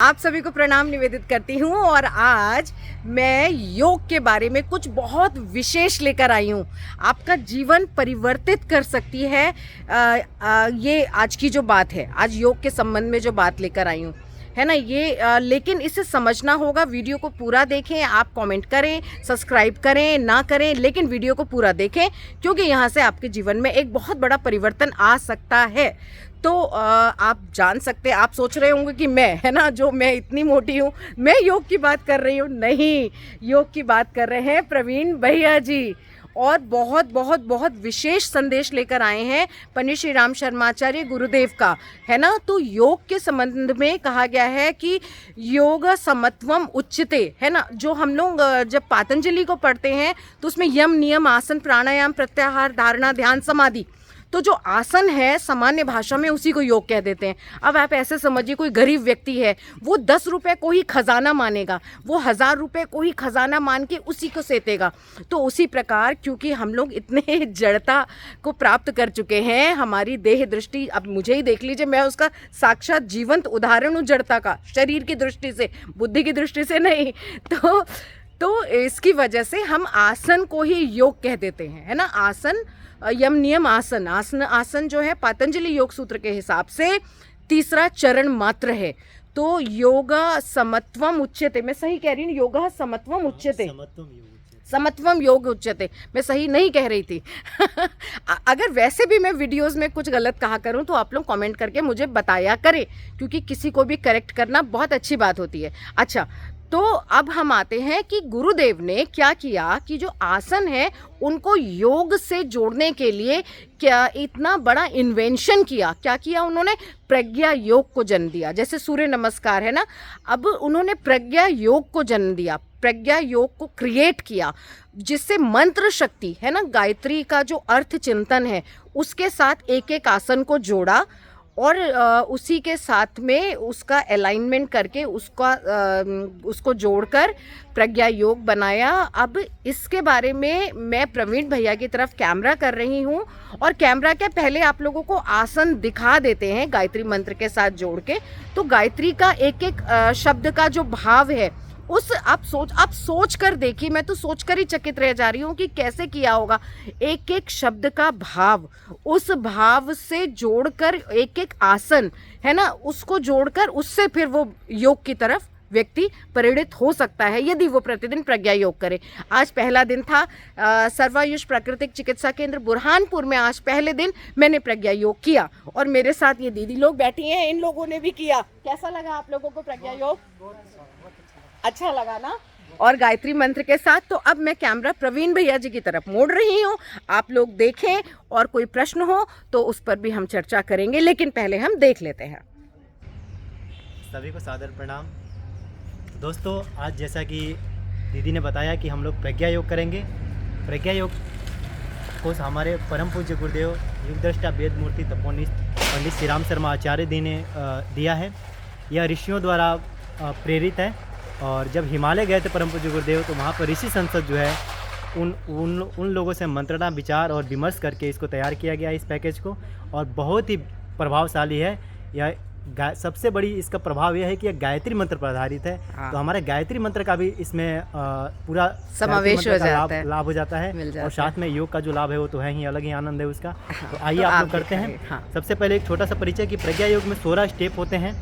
आप सभी को प्रणाम निवेदित करती हूँ और आज मैं योग के बारे में कुछ बहुत विशेष लेकर आई हूँ। आपका जीवन परिवर्तित कर सकती है। ये आज की जो बात है, आज योग के संबंध में जो बात लेकर आई हूँ, है ना ये लेकिन इसे समझना होगा। वीडियो को पूरा देखें। आप कमेंट करें, सब्सक्राइब करें ना करें, लेकिन वीडियो को पूरा देखें क्योंकि यहाँ से आपके जीवन में एक बहुत बड़ा परिवर्तन आ सकता है। तो आप जान सकते हैं, आप सोच रहे होंगे कि मैं मैं इतनी मोटी हूँ, मैं योग की बात कर रही हूँ। नहीं, योग की बात कर रहे हैं प्रवीण भैया जी और बहुत बहुत बहुत विशेष संदेश लेकर आए हैं पंडित श्री राम शर्माचार्य गुरुदेव का, है ना। तो योग के संबंध में कहा गया है कि योग समत्वम उच्यते, है ना। जो हम लोग जब पातंजलि को पढ़ते हैं तो उसमें यम नियम आसन प्राणायाम प्रत्याहार धारणा ध्यान समाधि, तो जो आसन है सामान्य भाषा में उसी को योग कह देते हैं। अब आप ऐसे समझिए, कोई गरीब व्यक्ति है, वो 10 रुपये को ही खजाना मानेगा, वो 1000 रुपये को ही खजाना मान के उसी को सेतेगा। तो उसी प्रकार क्योंकि हम लोग इतने जड़ता को प्राप्त कर चुके हैं, हमारी देह दृष्टि, अब मुझे ही देख लीजिए, मैं उसका साक्षात जीवंत उदाहरण हूँ जड़ता का, शरीर की दृष्टि से, बुद्धि की दृष्टि से नहीं। तो इसकी वजह से हम आसन को ही योग कह देते हैं, है ना। आसन, यम नियम आसन जो है पातंजलि योग सूत्र के हिसाब से तीसरा चरण मात्र है। तो योगा समत्वम उच्यते, मैं सही कह रही हूँ, योगा समत्वम उच्यते, समत्वम योग उच्यते, मैं सही नहीं कह रही थी। अगर वैसे भी मैं वीडियोस में कुछ गलत कहा करूं तो आप लोग कमेंट करके मुझे बताया करें, क्योंकि किसी को भी करेक्ट करना बहुत अच्छी बात होती है। अच्छा, तो अब हम आते हैं कि गुरुदेव ने क्या किया कि जो आसन है उनको योग से जोड़ने के लिए क्या इतना बड़ा इन्वेंशन किया। क्या किया उन्होंने? प्रज्ञा योग को जन्म दिया। जैसे सूर्य नमस्कार है ना, अब उन्होंने प्रज्ञा योग को जन्म दिया, प्रज्ञा योग को क्रिएट किया, जिससे मंत्र शक्ति, है ना, गायत्री का जो अर्थ चिंतन है उसके साथ एक एक आसन को जोड़ा और उसी के साथ में उसका अलाइनमेंट करके उसको जोड़कर प्रज्ञा योग बनाया। अब इसके बारे में मैं प्रवीण भैया की तरफ कैमरा कर रही हूँ और कैमरा के पहले आप लोगों को आसन दिखा देते हैं गायत्री मंत्र के साथ जोड़ के। तो गायत्री का एक एक शब्द का जो भाव है उस आप सोच कर देखिए, मैं तो सोच कर ही चकित रह जा रही हूँ कि कैसे किया होगा। एक एक शब्द का भाव, उस भाव से जोड़कर एक एक आसन, है ना, उसको जोड़कर उससे फिर वो योग की तरफ व्यक्ति परिणित हो सकता है यदि वो प्रतिदिन प्रज्ञा योग करे। आज पहला दिन था सर्वायुष प्राकृतिक चिकित्सा केंद्र बुरहानपुर में। आज पहले दिन मैंने प्रज्ञा योग किया और मेरे साथ ये दीदी लोग बैठी हैं, इन लोगों ने भी किया। कैसा लगा आप लोगों को प्रज्ञा योग? अच्छा लगा ना, और गायत्री मंत्र के साथ। तो अब मैं कैमरा प्रवीण भैया जी की तरफ मोड़ रही हूँ, आप लोग देखें और कोई प्रश्न हो तो उस पर भी हम चर्चा करेंगे, लेकिन पहले हम देख लेते हैं। सभी को सादर प्रणाम। दोस्तों, आज जैसा कि दीदी ने बताया कि हम लोग प्रज्ञा योग करेंगे। प्रज्ञा योग को हमारे परम पूज्य गुरुदेव युगदृष्टा वेद मूर्ति तपोनिष्ठ पंडित श्री राम शर्मा आचार्य जी ने दिया है। यह ऋषियों द्वारा प्रेरित है और जब हिमालय गए थे परम पूज्य गुरुदेव तो वहाँ पर ऋषि संसद जो है उन लोगों से मंत्रणा विचार और विमर्श करके इसको तैयार किया गया इस पैकेज को, और बहुत ही प्रभावशाली है। यह सबसे बड़ी इसका प्रभाव यह है कि यह गायत्री मंत्र पर आधारित है। तो हमारे गायत्री मंत्र का भी इसमें पूरा समावेश हो जाता है, लाभ हो जाता है और साथ में योग का जो लाभ है वो तो है ही, अलग ही आनंद है उसका। तो आइए आप लोग करते हैं। सबसे पहले एक छोटा सा परिचय कि प्रज्ञा योग में 16 स्टेप होते हैं,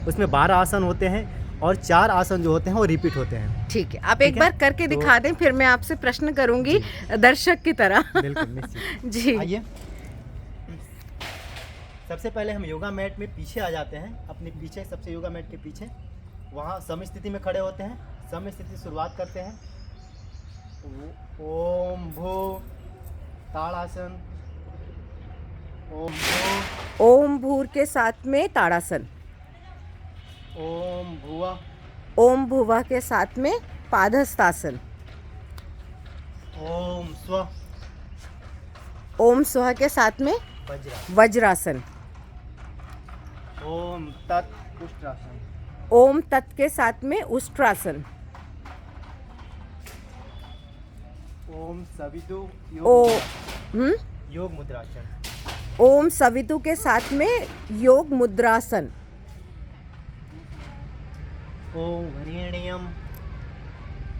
उसमें 12 आसन होते हैं और 4 आसन जो होते हैं वो रिपीट होते हैं। ठीक है, आप एक बार करके दिखा दें, फिर मैं आपसे प्रश्न करूंगी दर्शक की तरह। बिल्कुल जी। आइए, सबसे पहले हम योगा मैट में पीछे आ जाते हैं, अपने पीछे सबसे योगा मैट के पीछे, वहाँ सम स्थिति में खड़े होते हैं। सम स्थिति शुरुआत करते हैं। ओम भू ताड़ासन, ओम भूर के साथ में ताड़ासन, ओम भुवा, ओम भुवा के साथ में पादहस्तासन, ओम स्व, ओम स्व के साथ में वज्रासन, ओम तत् उष्ट्रासन, ओम तत् के साथ में उष्ट्रासन, ओम सवितु योग मुद्रासन, ओम सवितु के साथ में योग मुद्रासन, ओम वरेण्यम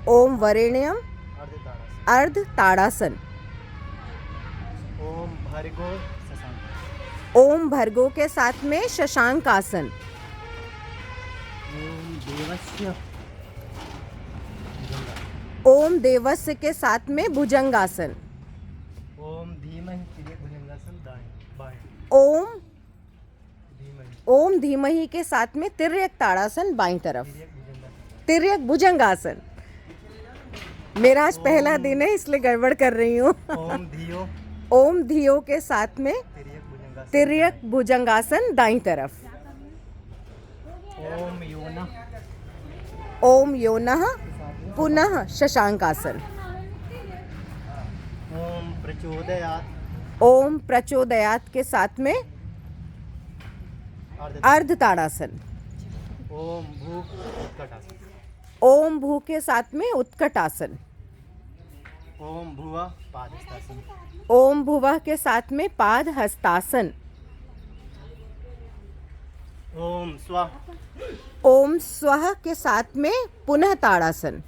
ओम वरेण्यम अर्धताड़ासन। अर्ध ताड़ासन। ओम भर्गो शशांक। ओम भर्गो के साथ में शशांक आसन। ओम देवस्य भुजंगा। ओम देवस्य के साथ में भुजंगासन। ओम धीमहि तिर्यक भुजंगासन दाएं बाएं। ओम धीमहि ओम धीमहि के साथ में तिर्यक ताड़ासन बाईं तरफ। तिर्यक भुजंगासन। तिर्यक भुजंगासन। मेरा आज पहला दिन है इसलिए गड़बड़ कर रही हूँ। ओम धियो ओम धियो के साथ में तिर्यक भुजंगासन। तिर्यक भुजंगासन दाईं तरफ। ओम योना ओम योनः पुनः शशांकासन। ओम प्रचोदयात् ओम प्रचोदयात के साथ में अर्ध। अर्ध ताड़ासन। ओम भू उत्कटासन। ओम भू के साथ में उत्कट आसन। ओम भुवा पादहस्तासन। ओम भुवः के साथ में पाद हस्तासन। ओम स्वा ओम स्वः के साथ में पुनः ताड़ासन।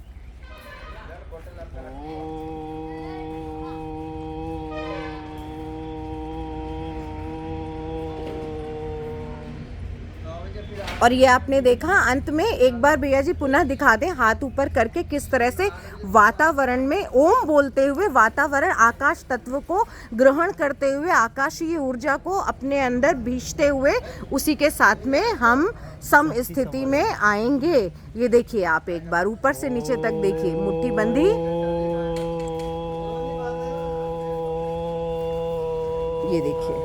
और ये आपने देखा अंत में एक बार भैया जी पुनः दिखा दें हाथ ऊपर करके किस तरह से वातावरण में ओम बोलते हुए वातावरण आकाश तत्व को ग्रहण करते हुए आकाशीय ऊर्जा को अपने अंदर भींचते हुए उसी के साथ में हम सम स्थिति में आएंगे। ये देखिए आप एक बार ऊपर से नीचे तक देखिए मुट्ठी बंदी। ये देखिए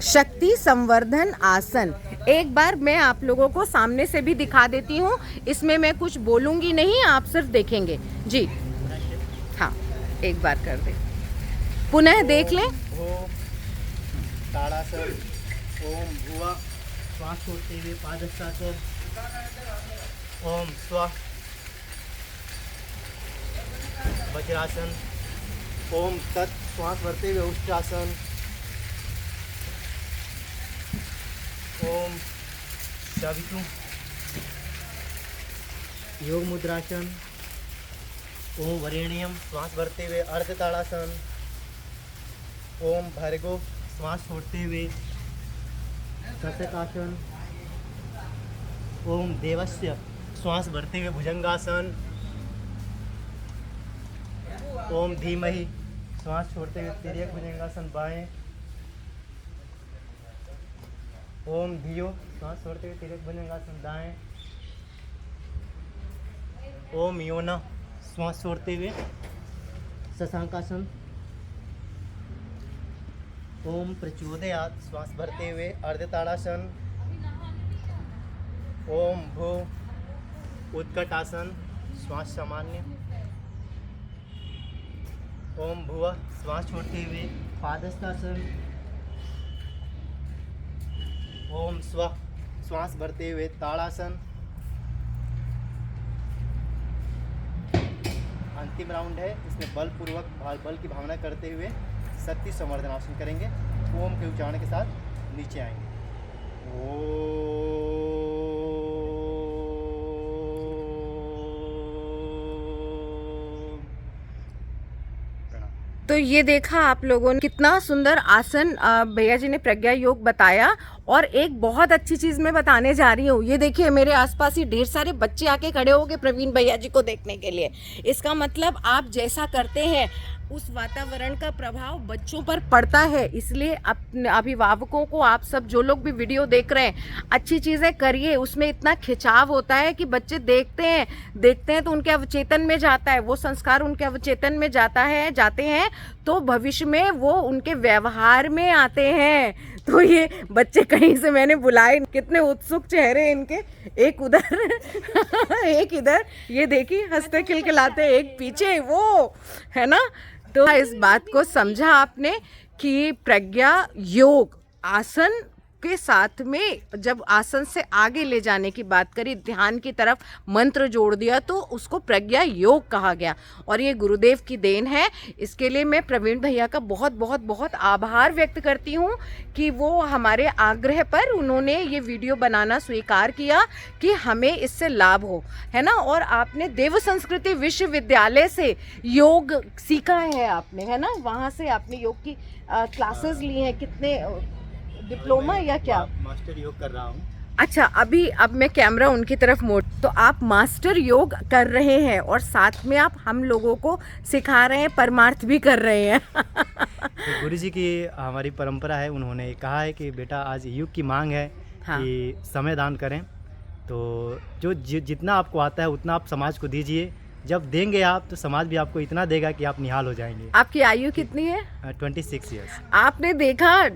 शक्ति संवर्धन आसन। एक बार मैं आप लोगों को सामने से भी दिखा देती हूँ। इसमें मैं कुछ बोलूंगी नहीं, आप सिर्फ देखेंगे जी। हाँ एक बार कर दे, पुनः देख लें। ओम ताड़ासन। ओम भुवा श्वास छोड़ते हुए पादहस्तासन। ओम स्वा वज्रासन। ओम तत् श्वास भरते हुए उष्ट्रासन। ओम सवितु योग मुद्रासन। ओम वरेण्यम श्वास भरते हुए अर्ध ताड़ासन। ओम भर्गो श्वास छोड़ते हुए शशकासन। ओम देवस्य श्वास भरते हुए भुजंगासन। ओम धीमहि श्वास छोड़ते हुए तिर्यक भुजंगासन बाएं। ओम धियो श्वास छोड़ते हुए तिर्यक भुजंगासन दाएं। ओम योना श्वास छोड़ते हुए शशांकासन। ओम प्रचोदयात् श्वास भरते हुए अर्धताड़ासन। ओम भू उत्कटासन श्वास सामान्य। ओम भुवा श्वास छोड़ते हुए पादहस्तासन। ओम स्व श्वास भरते हुए ताड़ासन। अंतिम राउंड है, इसमें बलपूर्वक बल की भावना करते हुए शक्ति संवर्धन आसन करेंगे। ओम के उच्चारण के साथ नीचे आएंगे। तो ये देखा आप लोगों ने कितना सुंदर आसन भैया जी ने प्रज्ञा योग बताया। और एक बहुत अच्छी चीज़ मैं बताने जा रही हूँ। ये देखिए मेरे आसपास ही ढेर सारे बच्चे आके खड़े हो गए प्रवीण भैया जी को देखने के लिए। इसका मतलब आप जैसा करते हैं उस वातावरण का प्रभाव बच्चों पर पड़ता है। इसलिए अपने अभिभावकों को, आप सब जो लोग भी वीडियो देख रहे हैं, अच्छी चीज़ें करिए। उसमें इतना खिंचाव होता है कि बच्चे देखते हैं तो उनके अवचेतन में जाता है, वो संस्कार उनके अवचेतन में जाते हैं तो भविष्य में वो उनके व्यवहार में आते हैं। तो ये बच्चे कहीं से मैंने बुलाए, कितने उत्सुक चेहरे इनके, एक उधर एक इधर, ये देखिए हंसते खिलखिलाते, एक पीछे वो है ना। तो इस बात को समझा आपने कि प्रज्ञा योग आसन उसके साथ में जब आसन से आगे ले जाने की बात करी, ध्यान की तरफ मंत्र जोड़ दिया, तो उसको प्रज्ञा योग कहा गया। और ये गुरुदेव की देन है। इसके लिए मैं प्रवीण भैया का बहुत बहुत बहुत आभार व्यक्त करती हूँ कि वो हमारे आग्रह पर उन्होंने ये वीडियो बनाना स्वीकार किया कि हमें इससे लाभ हो, है ना। और आपने देव संस्कृति विश्वविद्यालय से योग सीखा है आपने, है ना, वहाँ से आपने योग की क्लासेस ली हैं। कितने डिप्लोमा या क्या? मास्टर योग कर रहा हूँ। अच्छा, अब मैं कैमरा उनकी तरफ मोड़, तो आप मास्टर योग कर रहे हैं और साथ में आप हम लोगों को सिखा रहे हैं, परमार्थ भी कर रहे हैं। तो गुरु जी की हमारी परंपरा है, उन्होंने कहा है कि बेटा आज युग की मांग है हाँ। कि समय दान करें। तो जितना आपको आता है उतना आप समाज को दीजिए। जब देंगे आप तो समाज भी आपको इतना देगा कि आप निहाल हो जाएंगे। आपकी आयु कितनी है? 26 ईयर्स। आपने देखा,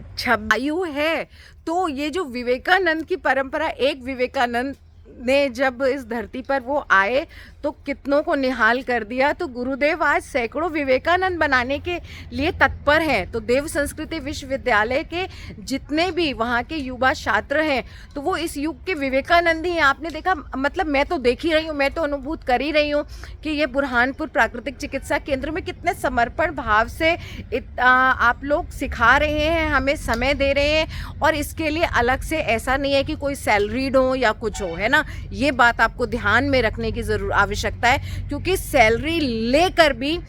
आयु है। तो ये जो विवेकानंद की परंपरा, एक विवेकानंद ने जब इस धरती पर वो आए तो कितनों को निहाल कर दिया। तो गुरुदेव आज सैकड़ों विवेकानंद बनाने के लिए तत्पर हैं। तो देव संस्कृति विश्वविद्यालय के जितने भी वहाँ के युवा छात्र हैं तो वो इस युग के विवेकानंद ही हैं। आपने देखा, मतलब मैं तो देख ही रही हूँ, मैं तो अनुभूत कर ही रही हूँ कि ये बुरहानपुर प्राकृतिक चिकित्सा केंद्र में कितने समर्पण भाव से आप लोग सिखा रहे हैं, हमें समय दे रहे हैं। और इसके लिए अलग से ऐसा नहीं है कि कोई सैलरीड हो या कुछ हो, है ना। ये बात आपको ध्यान में रखने की आवश्यकता है, क्योंकि सैलरी लेकर भी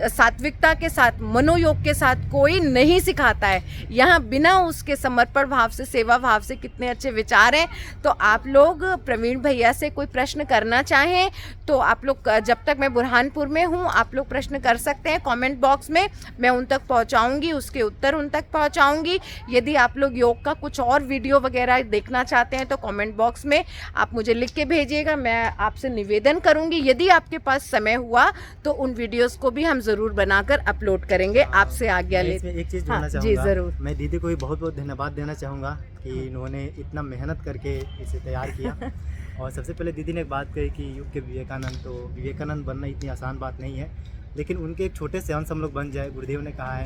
सात्विकता के साथ, मनोयोग के साथ कोई नहीं सिखाता है। यहाँ बिना उसके समर्पण भाव से, सेवा भाव से कितने अच्छे विचार हैं। तो आप लोग प्रवीण भैया से कोई प्रश्न करना चाहें तो आप लोग, जब तक मैं बुरहानपुर में हूँ, आप लोग प्रश्न कर सकते हैं कमेंट बॉक्स में, मैं उन तक पहुँचाऊँगी, उसके उत्तर उन तक पहुँचाऊँगी। यदि आप लोग योग का कुछ और वीडियो वगैरह देखना चाहते हैं तो कमेंट बॉक्स में आप मुझे लिख के भेजिएगा। मैं आपसे निवेदन करूँगी, यदि आपके पास समय हुआ तो उन वीडियोज़ को भी हम जरूर बनाकर अपलोड करेंगे। आपसे आज्ञा ले। एक चीज़ जोड़ना जी चाहूँगा। जरूर। मैं दीदी को भी बहुत बहुत धन्यवाद देना चाहूँगा कि इन्होंने इतना मेहनत करके इसे तैयार किया। और सबसे पहले दीदी ने एक बात कही कि युग के विवेकानंद, तो विवेकानंद बनना इतनी आसान बात नहीं है, लेकिन उनके एक छोटे से अंश हम लोग बन जाए। गुरुदेव ने कहा है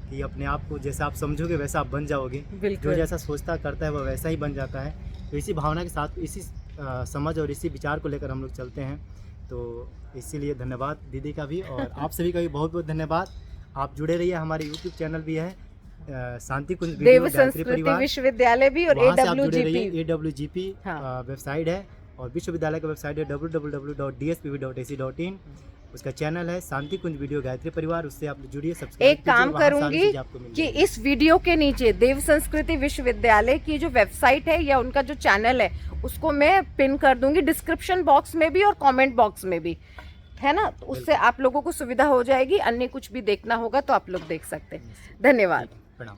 कि अपने आप को जैसा आप समझोगे वैसा आप बन जाओगे। जो जैसा सोचता करता है वह वैसा ही बन जाता है। तो इसी भावना के साथ, इसी समझ और इसी विचार को लेकर हम लोग चलते हैं। तो इसीलिए धन्यवाद दीदी का भी, और आप सभी का भी बहुत बहुत धन्यवाद। आप जुड़े रहिए, हमारे यूट्यूब चैनल भी है शांति कुंज देव संस्कृति विश्वविद्यालय भी, और AWGP वेबसाइट है, और विश्वविद्यालय का वेबसाइट है www.dspv.ac.in। उसका चैनल है शांति कुंज वीडियो गायत्री परिवार, उससे आप जुड़िए, सब्सक्राइब एक काम करूंगी कि इस वीडियो के नीचे देव संस्कृति विश्वविद्यालय की जो वेबसाइट है या उनका जो चैनल है उसको मैं पिन कर दूंगी डिस्क्रिप्शन बॉक्स में भी और कमेंट बॉक्स में भी, है ना। तो उससे आप लोगों को सुविधा हो जाएगी, अन्य कुछ भी देखना होगा तो आप लोग देख सकते हैं। धन्यवाद, प्रणाम।